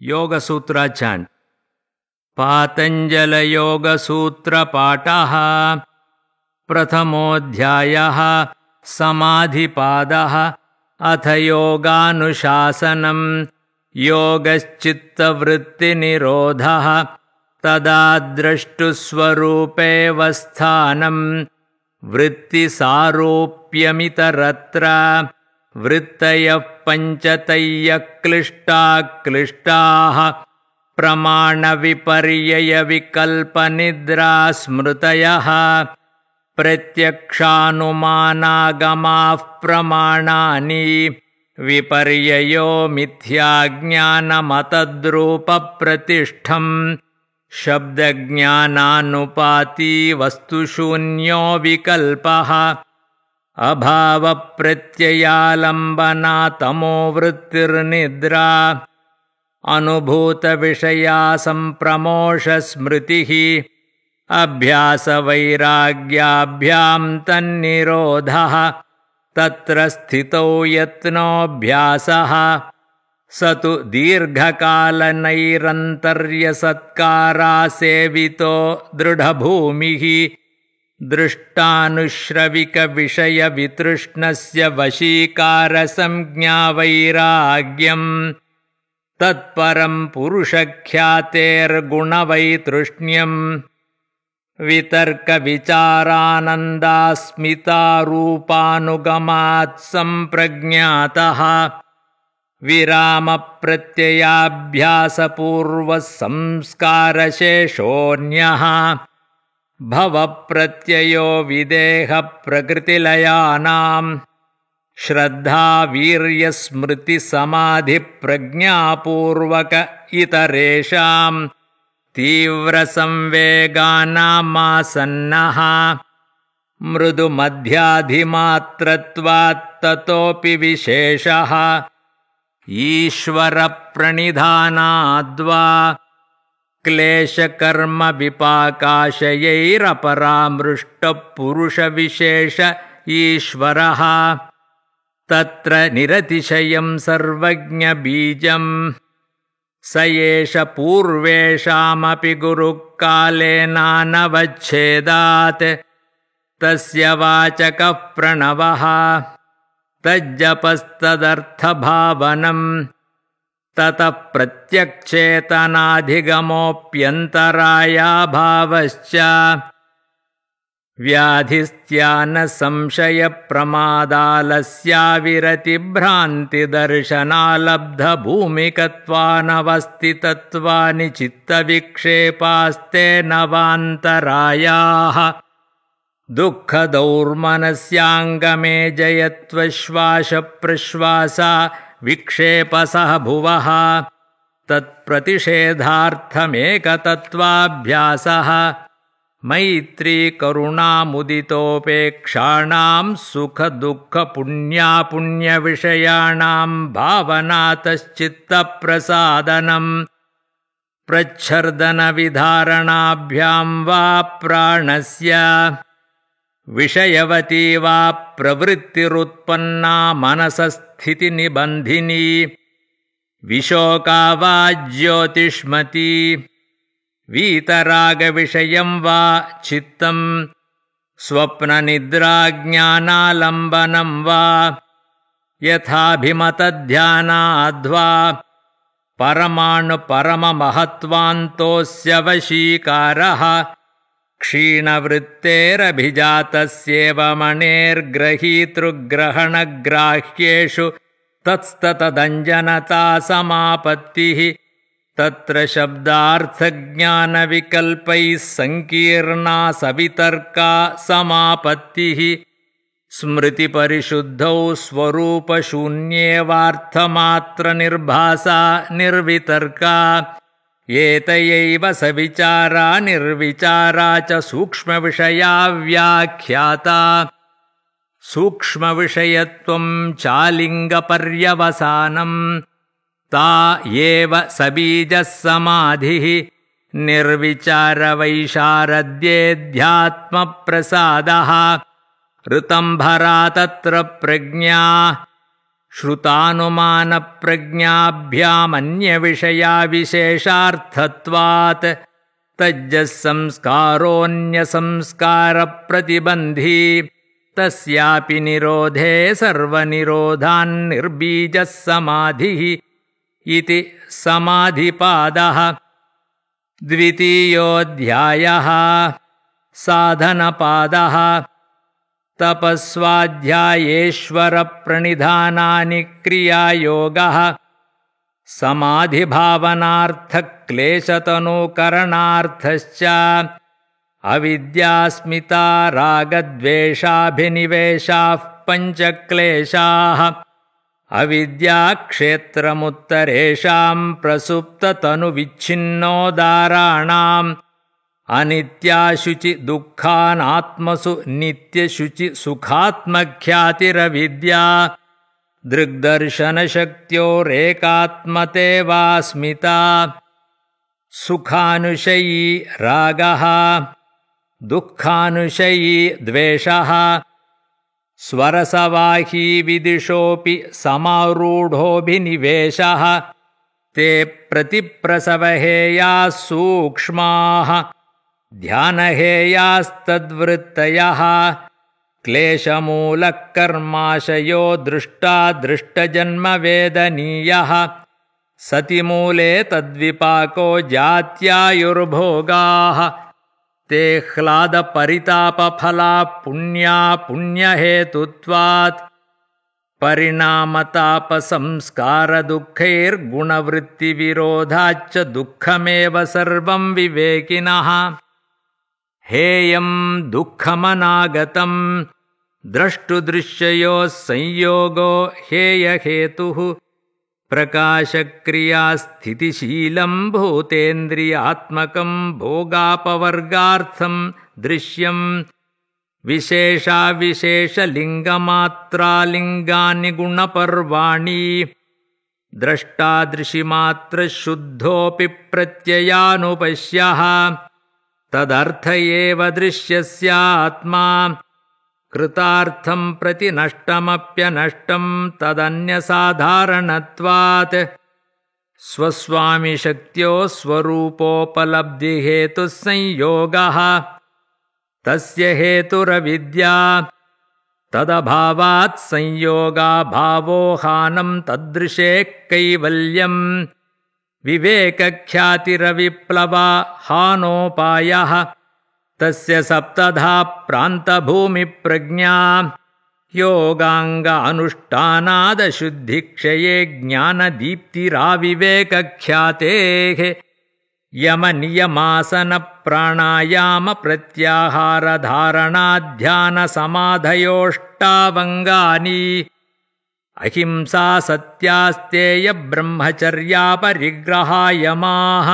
Yogasutra chant. Patanjala Yogasutra पाठः। प्रथमोऽध्यायः समाधिपादः। अथ योगानुशासनं योगश्चित्तवृत्तिनिरोधः। तदा द्रष्टुस्वरूपेव स्थानं वृत्तिसारूप्यमितरत्र। वृत्तयः पञ्चतयः क्लिष्टाः प्रमाणविपर्ययविकल्पनिद्रा स्मृतयः। प्रत्यक्षानुमानागमाः प्रमाणानि विपर्ययो मिथ्याज्ञानमतद्रूपप्रतिष्ठम्। शब्दज्ञानानुपाती वस्तुशून्यो विकल्पः। अभावप्रत्ययालम्बना तमोवृत्तिर्निद्रा। अनुभूतविषया सम्प्रमोषस्मृतिः। अभ्यासवैराग्याभ्यां तन्निरोधः। तत्र स्थितौ यत्नोऽभ्यासः। स तु दीर्घकालनैरन्तर्यसत्कारासेवितो दृढभूमिः। दृष्टानुश्रविकविषयवितृष्णस्य वशीकारसंज्ञावैराग्यम्। तत्परं पुरुषख्यातेर्गुणवैतृष्ण्यम्। वितर्कविचारानन्दास्मितारूपानुगमात् सम्प्रज्ञातः। विरामप्रत्ययाभ्यासपूर्वः संस्कारशेषोऽन्यः। भवप्रत्ययो विदेहप्रकृतिलयानां। श्रद्धा वीर्यस्मृतिसमाधिप्रज्ञापूर्वक इतरेषां। तीव्रसंवेगानामासन्नः। मृदुमध्याधिमात्रत्वात् ततोऽपि विशेषः। ईश्वरप्रणिधानाद्वा क्लेशकर्मविपाकाशयैरपरामृष्टः पुरुषविशेष ईश्वरः। तत्र निरतिशयं सर्वज्ञबीजम्। स एष पूर्वेषामपि गुरुः कालेनानवच्छेदात्। तस्य वाचकः प्रणवः। तज्जपस्तदर्थभावनम्। ततः प्रत्यक्चेतनाधिगमोऽप्यन्तरायाभावश्च। व्याधिस्त्यानसंशयप्रमादालस्याविरतिभ्रान्तिदर्शनालब्धभूमिकत्वानवस्थितत्वानि चित्तविक्षेपास्ते नवान्तरायाः। दुःखदौर्मनस्याङ्गमे जयत्वश्वासप्रश्वासा विक्षेपसः भुवः। तत्प्रतिषेधार्थमेकतत्त्वाभ्यासः। मैत्रीकरुणामुदितोपेक्षाणां सुखदुःखपुण्यापुण्यविषयाणां भावनातश्चित्तप्रसादनम्। प्रच्छर्दनविधारणाभ्यां वा प्राणस्य। विषयवती वा प्रवृत्तिरुत्पन्ना मनसस्थितिनिबन्धिनी। विशोका वा ज्योतिष्मती। वीतरागविषयं वा चित्तम्। स्वप्ननिद्राज्ञानालम्बनं वा। यथाभिमतध्यानाद्वा परमाणुपरममहत्वान्तोऽस्य वशीकारः। क्षीणवृत्तेरभिजातस्येव मणेर्ग्रहीतृग्रहणग्राह्येषु तत्स्ततदञ्जनता समापत्तिः। तत्र शब्दार्थज्ञानविकल्पैः सङ्कीर्णा सवितर्का समापत्तिः। स्मृतिपरिशुद्धौ स्वरूपशून्येवार्थमात्रनिर्भासा निर्वितर्का। एतयैव सविचारा निर्विचारा च सूक्ष्मविषया व्याख्याता। सूक्ष्मविषयत्वं चालिङ्गपर्यवसानम्। ता एव सबीजः समाधिः। निर्विचारवैशारद्येऽध्यात्मप्रसादः। ऋतम्भरा तत्र प्रज्ञा। श्रुतानुमानप्रज्ञाभ्यामन्यविषयाविशेषार्थत्वात् तज्जः संस्कारोऽन्यसंस्कारप्रतिबन्धी तस्यापि निरोधे सर्वनिरोधान्निर्बीजः समाधिः इति समाधिपादः। द्वितीयोऽध्यायः। साधनपादः। तपस्वाध्यायेश्वरप्रणिधानानि क्रियायोगः। समाधिभावनार्थक्लेशतनुकरणार्थश्च अविद्यास्मिता रागद्वेषाभिनिवेशाः पञ्चक्लेशाः। अविद्याक्षेत्रमुत्तरेषां प्रसुप्ततनुविच्छिन्नोदाराणाम् अनित्याशुचि दुःखानात्मसु नित्यशुचि सुखात्मख्यातिरविद्या दृग्दर्शनशक्त्योरेकात्मतेवास्मिता। सुखानुशयी रागः, दुःखानुशयी द्वेषः, स्वरसवाही विदिशोऽपि समारूढोऽभिनिवेशः ते प्रतिप्रसवहेयाः सूक्ष्माः ध्यानहेयास्तद्वृत्तयः। क्लेशमूलः कर्माशयो दृष्टादृष्टजन्मवेदनीयः सतिमूले तद्विपाको जात्यायुर्भोगाः ते ह्लादपरितापफला पुण्या पुण्यहेतुत्वात् परिणामतापसंस्कारदुःखैर्गुणवृत्तिविरोधाच्च दुःखमेव सर्वं विवेकिनः। हेयं दुःखमनागतं द्रष्टुदृश्ययोः संयोगो हेयहेतुः प्रकाशक्रियास्थितिशीलं भूतेन्द्रियात्मकं भोगापवर्गार्थं दृश्यं विशेषाविशेषलिङ्गमात्रालिङ्गानि गुणपर्वाणि द्रष्टादृशिमात्रशुद्धोऽपि प्रत्ययानुपश्यः तदर्थ एव दृश्यस्यात्मा कृतार्थं प्रति नष्टमप्यनष्टं तदन्यसाधारणत्वात् स्वस्वामिशक्त्यो स्वरूपोपलब्धिहेतुः संयोगः तस्य हेतुरविद्या तदभावात् संयोगाभावो हानं तदृशे कैवल्यं विवेकख्यातिरविप्लवा हानोपायः तस्य सप्तधा प्रान्तभूमिप्रज्ञा योगाङ्ग अनुष्ठानादशुद्धिक्षये ज्ञानदीप्तिराविवेकख्यातेः यमनियमासनप्राणायामप्रत्याहारधारणाध्यानसमाधयोष्टावङ्गानि अहिंसा सत्यास्तेयब्रह्मचर्यापरिग्रहायमाः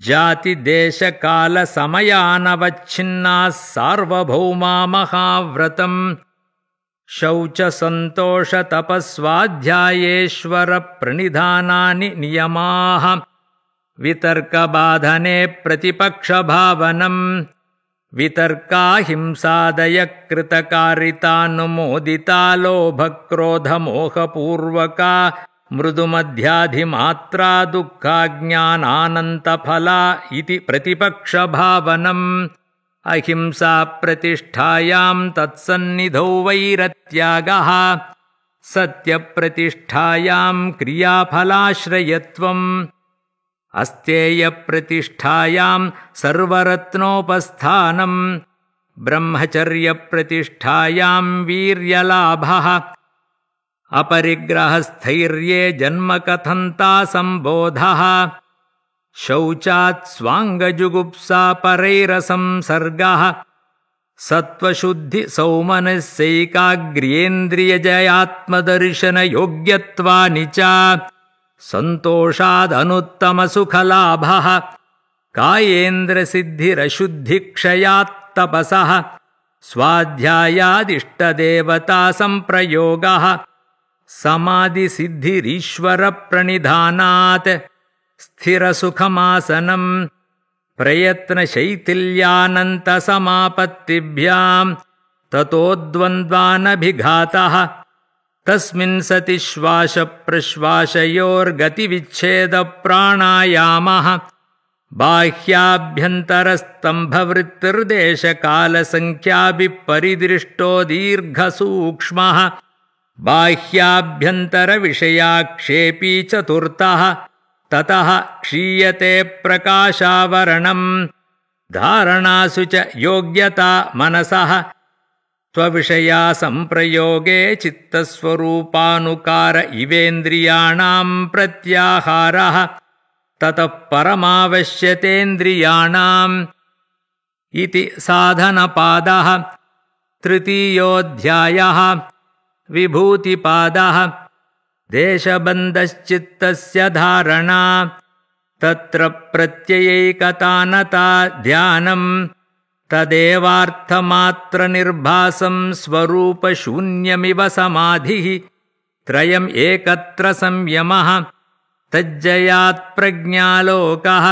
जातिदेशकालसमयानवच्छिन्नाः सार्वभौमा महाव्रतम् शौचसन्तोषतपस्वाध्यायेश्वरप्रणिधानानि नियमाः वितर्कबाधने प्रतिपक्षभावनम् वितर्काहिंसादयकृतकारितानुमोदिता लोभक्रोधमोहपूर्वका मृदुमध्याधिमात्रा दुःखाज्ञानानन्तफला इति प्रतिपक्षभावनम् अहिंसा प्रतिष्ठायां तत्सन्निधौ वैरत्यागः सत्यप्रतिष्ठायां क्रियाफलाश्रयत्वम् अस्तेयप्रतिष्ठायां सर्वरत्नोपस्थानम् ब्रह्मचर्यप्रतिष्ठायां वीर्यलाभः अपरिग्रहस्थैर्ये जन्मकथन्ता सम्बोधः शौचात् स्वाङ्गजुगुप्सा परैरसंसर्गः सत्त्वशुद्धिसौमनस्यैकाग्र्येन्द्रियजयात्मदर्शनयोग्यत्वानि च सन्तोषादनुत्तमसुखलाभः कायेन्द्रसिद्धिरशुद्धिक्षयात्तपसः स्वाध्यायादिष्टदेवतासम्प्रयोगः समाधिसिद्धिरीश्वरप्रणिधानात् स्थिरसुखमासनम् प्रयत्नशैथिल्यानन्तसमापत्तिभ्यां ततोद्वन्द्वानभिघातः तस्मिन् सति श्वासप्रश्वासयोर्गतिविच्छेदप्राणायामः बाह्याभ्यन्तरस्तम्भवृत्तिर्देशकालसङ्ख्याभिः दीर्घसूक्ष्मः बाह्याभ्यन्तरविषयाक्षेपी चतुर्थः ततः क्षीयते प्रकाशावरणम् धारणासु च योग्यता मनसः त्वविषया संप्रयोगे चित्तस्वरूपानुकार इवेन्द्रियाणां प्रत्याहारः ततः परमावश्यतेन्द्रियाणाम् इति साधनपादः। तृतीयोऽध्यायः विभूतिपादः। देशबन्धश्चित्तस्य धारणा तत्र प्रत्ययैकतानता ध्यानम् तदेवार्थमात्रनिर्भासं स्वरूपशून्यमिव समाधिः त्रयम् एकत्र संयमः तज्जयात्प्रज्ञालोकः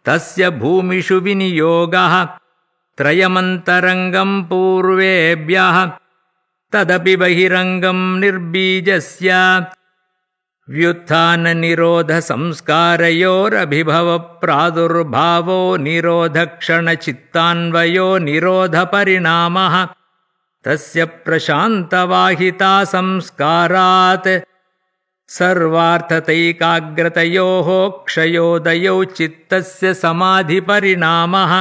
तस्य भूमिषु विनियोगः त्रयमन्तरङ्गं पूर्वेभ्यः तदपि बहिरङ्गं निर्बीजस्य व्युत्थाननिरोधसंस्कारयोरभिभव प्रादुर्भावो निरोधक्षणचित्तान्वयो निरोधपरिणामः तस्य प्रशान्तवाहिता संस्कारात् सर्वार्थतैकाग्रतयोः क्षयोदयौ चित्तस्य समाधिपरिणामः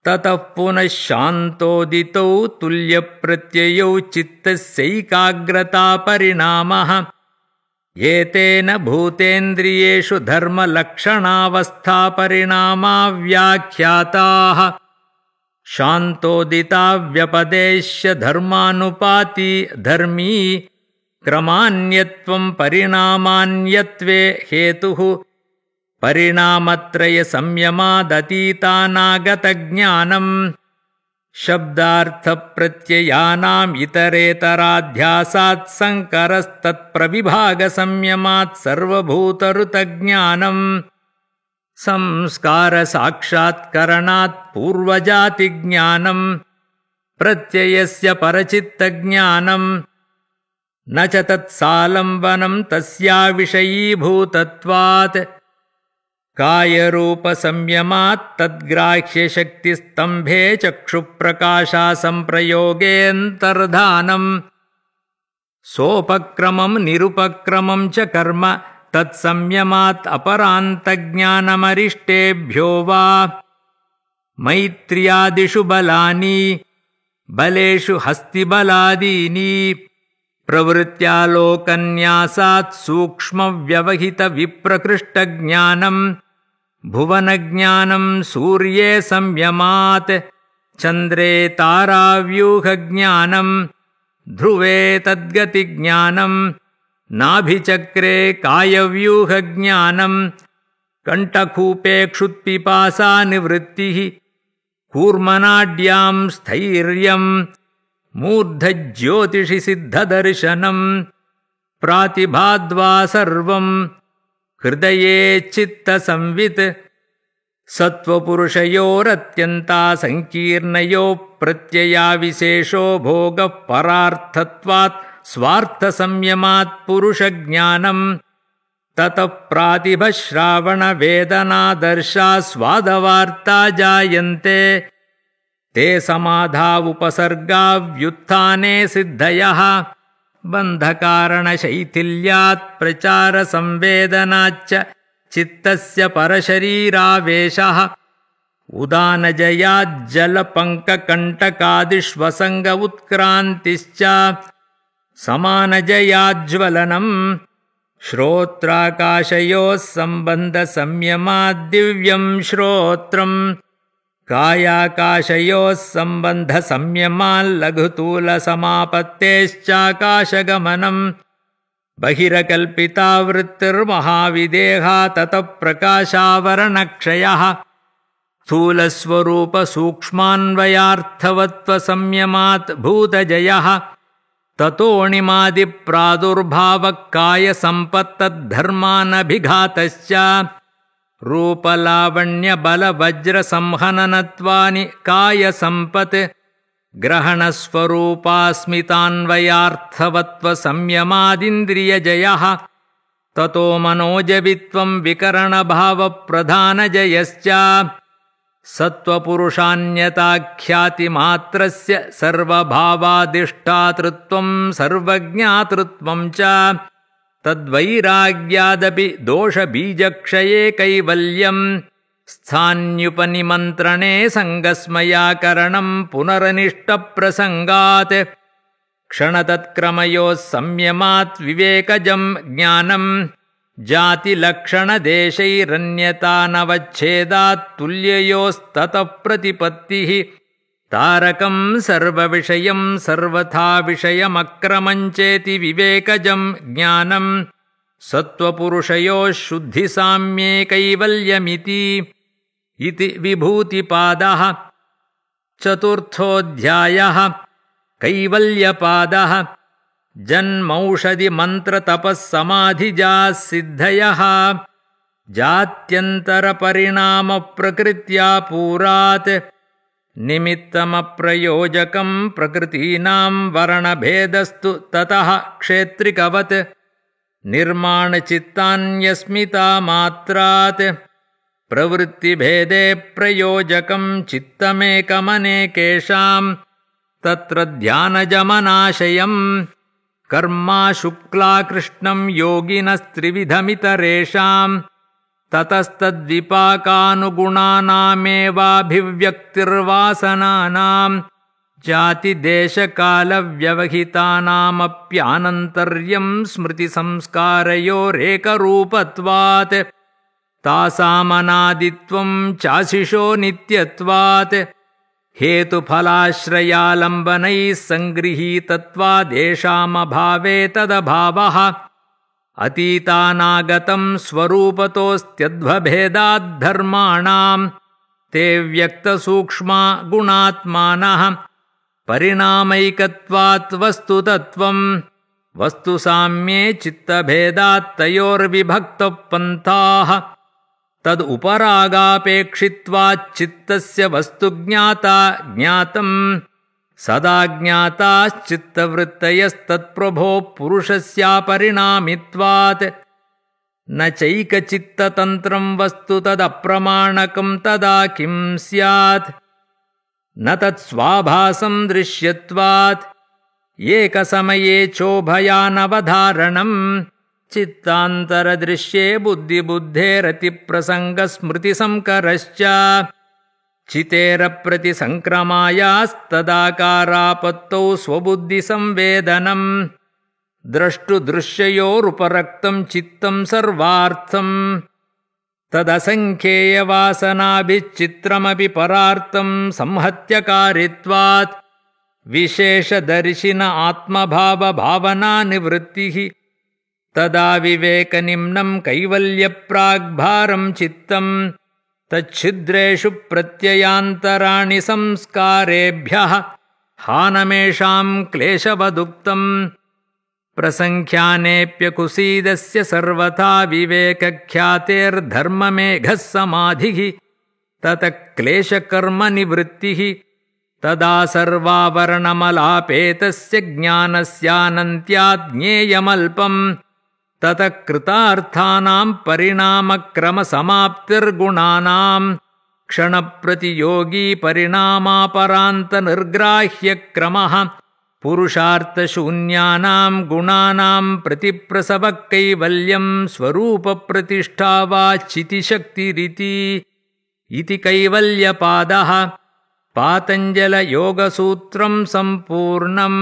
ततः पुनः शान्तोदितौ तुल्यप्रत्ययौ चित्तस्यैकाग्रतापरिणामः एतेन भूतेन्द्रियेषु धर्मलक्षणावस्थापरिणामा व्याख्याताः शान्तोदिताव्यपदेश्य धर्मानुपाती धर्मी क्रमान्यत्वं परिणामान्यत्वे हेतुः परिणामत्रयसंयमादतीतानागतज्ञानम् शब्दार्थप्रत्ययानाम् इतरेतराध्यासात् संकरस्तत्प्रविभागसंयमात् सर्वभूतऋतज्ञानम् संस्कारसाक्षात्करणात् पूर्वजातिज्ञानम् प्रत्ययस्य परचित्तज्ञानम् न च तत्सालम्बनं तस्याविषयीभूतत्वात् कायरूपसंयमात् तद्ग्राह्यशक्तिस्तम्भे चक्षुप्रकाशासंप्रयोगेऽन्तर्धानम् सोपक्रमं निरुपक्रमं च कर्म तत्संयमात् अपरान्तज्ञानमरिष्टेभ्यो वा मैत्र्यादिषु बलानि बलेषु हस्तिबलादीनि प्रवृत्त्यालोकन्यासात् सूक्ष्मव्यवहितविप्रकृष्टज्ञानम् भुवनज्ञानं सूर्ये संयमात् चन्द्रे ताराव्यूहज्ञानं ध्रुवे तद्गतिज्ञानं नाभिचक्रे कायव्यूहज्ञानं कण्ठकूपे क्षुत्पिपासानिवृत्तिः कूर्मनाड्यां स्थैर्यं मूर्धज्योतिषि सिद्धदर्शनं प्रातिभाद्वा सर्वं हृदये चित्तसंवित् सत्त्वपुरुषयोरत्यन्तासङ्कीर्णयो प्रत्ययाविशेषो भोगः परार्थत्वात् स्वार्थसंयमात् पुरुषज्ञानं ततः प्रातिभश्रावणवेदनादर्शास्वादवार्ता जायन्ते ते समाधा उपसर्गा व्युत्थाने सिद्धयः बन्धकारणशैथिल्यात् प्रचारसंवेदनाच्च चित्तस्य परशरीरावेशः उदानजयाज्जलपङ्ककण्टकादिष्वसङ्ग उत्क्रान्तिश्च समानजयाज्ज्वलनम् श्रोत्राकाशयोः सम्बन्धसंयमाद्दिव्यं श्रोत्रम् कायाकाशयोः सम्बन्धसंयमाल्लघुतूलसमापत्तेश्चाकाशगमनम् बहिरकल्पितावृत्तिर्महाविदेहा ततः प्रकाशावरणक्षयः स्थूलस्वरूपसूक्ष्मान्वयार्थवत्त्वसंयमात् भूतजयः ततोऽणिमादिप्रादुर्भावः कायसम्पत्तद्धर्मानभिघातश्च रूपलावण्यबलवज्रसंहननत्वानि कायसम्पत् ग्रहणस्वरूपास्मितान्वयार्थवत्वसंयमादिन्द्रियजयः ततो मनोजवित्वं विकरणभावप्रधानजयश्च सत्त्वपुरुषान्यताख्यातिमात्रस्य सर्वभावादिष्टातृत्वं सर्वज्ञातृत्वं च तद्वैराग्यादपि दोषबीजक्षये कैवल्यं स्थान्युपनिमन्त्रणे सङ्गस्मयाकरणं पुनरनिष्टप्रसङ्गात् क्षणतत्क्रमयोः संयमात् विवेकजं ज्ञानं जातिलक्षणदेशैरन्यतानवच्छेदात् तुल्ययोस्ततः प्रतिपत्तिः तारकं सर्वविषयं सर्वथा विषयमक्रमञ्चेति विवेकजं ज्ञानं सत्त्वपुरुषयोः शुद्धिसाम्ये कैवल्यमिति इति विभूतिपादः। चतुर्थोऽध्यायः कैवल्यपादः। जन्मौषधिमन्त्रतपःसमाधिजाः सिद्धयः जात्यन्तरपरिणामप्रकृत्या पूरात् निमित्तमप्रयोजकं प्रकृतीनां वर्णभेदस्तु ततः क्षेत्रिकवत् निर्माणचित्तान्यस्मितामात्रात् प्रवृत्तिभेदे प्रयोजकं चित्तमेकमनेकेषां तत्र ध्यानजमनाशयम् कर्मा शुक्लाकृष्णं योगिनस्त्रिविधमितरेषां ततस्तद्विपाकानुगुणानामेवाभिव्यक्तिर्वासनानां जातिदेशकालव्यवहितानामप्यानन्तर्यं स्मृतिसंस्कारयोरेकरूपत्वात् तासामनादित्वं चाशिषो नित्यत्वात् हेतुफलाश्रयालम्बनैः सङ्गृहीतत्वादेषामभावे तदभावः अतीतानागतं स्वरूपतोऽस्त्यध्वभेदाद्धर्माणां ते व्यक्तसूक्ष्मा गुणात्मानः परिणामैकत्वात् वस्तुतत्त्वं वस्तुसाम्ये चित्तभेदात्तयोर्विभक्तः पन्थाः तदुपरागापेक्षित्वाच्चित्तस्य वस्तुज्ञाता ज्ञातं सदा ज्ञाताश्चित्तवृत्तयस्तत्प्रभो पुरुषस्यापरिणामित्वात् न चैकचित्ततन्त्रं वस्तु तदप्रमाणकं तदा किं स्यात् न तत्स्वाभासं दृश्यत्वात् एकसमये चोभयानवधारणम् चित्तान्तरदृश्ये बुद्धिबुद्धेरतिप्रसङ्गस्मृतिसंकरश्च चितेरप्रतिसङ्क्रमायास्तदाकारापत्तौ स्वबुद्धिसंवेदनम् द्रष्टुदृश्ययोरुपरक्तं चित्तं सर्वार्थं तदसङ्ख्येयवासनाभिश्चित्रमपि परार्थं संहत्यकारित्वात् विशेषदर्शिन आत्मभावभावनानिवृत्तिः तदा विवेकनिम्नं कैवल्यप्राग्भारं चित्तं तच्छिद्रेषु प्रत्ययान्तराणि संस्कारेभ्यः हानमेषां क्लेशवदुक्तम् प्रसङ्ख्यानेऽप्यकुसीदस्य सर्वथा विवेकख्यातेर्धर्ममेघः समाधिः ततः क्लेशकर्मनिवृत्तिः तदा सर्वावरणमलापेतस्य ज्ञानस्यानन्त्याज्ञेयमल्पम् ततः कृतार्थानां परिणामक्रमसमाप्तिर्गुणानां क्षणप्रतियोगी परिणामापरान्तनिर्ग्राह्यक्रमः पुरुषार्थशून्यानां गुणानां प्रतिप्रसवः कैवल्यं स्वरूपप्रतिष्ठा वा चितिशक्तिरिति इति कैवल्यपादः। पातञ्जलयोगसूत्रं सम्पूर्णम्।